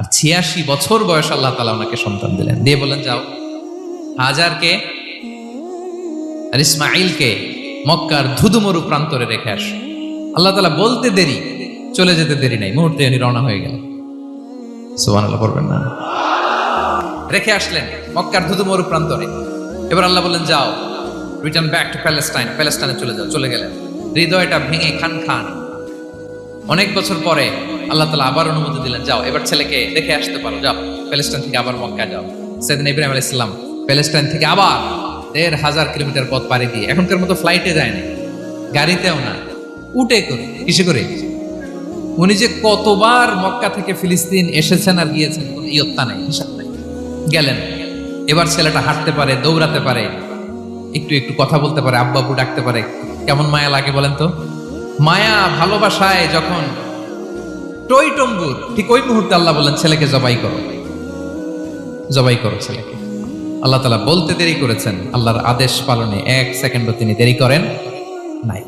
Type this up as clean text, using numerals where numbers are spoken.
86 বছর বয়স আল্লাহ তাআলা ওনাকে সন্তান দিলেন, দিয়ে বলেন যাও হাজারকে আর ইসমাইলকে মক্কার ধুধুমরু প্রান্তরে রেখে আস। আল্লাহ তাআলা বলতে দেরি, চলে যেতে দেরি নাই, মুহূর্তে উনি রওনা হয়ে গেলেন। সুবহানাল্লাহ পড়বেন না? রেখে আসলেন মক্কার ধুধুমরু প্রান্তরে। এবার আল্লাহ বললেন যাও, রিটার্ন ব্যাক টু প্যালেস্টাইন, প্যালেস্টাইনে চলে যাও। চলে গেলেন, হৃদয়টা ভেঙে খান খান। অনেক বছর পরে আল্লাহ তাআলা আবার অনুমতি দিলেন, যাও এবার ছেলেকে দেখে আসতে পারো, যাও প্যালেস্টাইন থেকে আবার মক্কা যাও। সাইয়েদনা ইব্রাহিম আলাইহিস সালাম প্যালেস্টাইন থেকে আবার ১,৫০০ কিলোমিটার পথ পাড়ি দিয়ে, এখনকার মতো ফ্লাইটে যায় না, গাড়িতেও না, উটে করে। কিসে করে? উনি যে কতবার মক্কা থেকে ফিলিস্তিন এসেছেন আর গিয়েছেন কোনো ইয়ত্তা নাই, হিসাব নাই। গেলেন, এবার ছেলেটা হাঁটতে পারে, দৌড়াতে পারে, একটু একটু কথা বলতে পারে, আব্বু আব্বু ডাকতে পারে। কেমন মায়া লাগে বলেন তো? মায়া ভালোবাসায় যখন টইটম্বুর, ঠিক ওই মুহূর্তে আল্লাহ বললেন ছেলেকে জবাই করো, জবাই করো ছেলেকে। আল্লাহ তাআলা বলতে দেরি করেছেন, আল্লাহর আদেশ পালনে 1 সেকেন্ডও তিনি দেরি করেন নাই।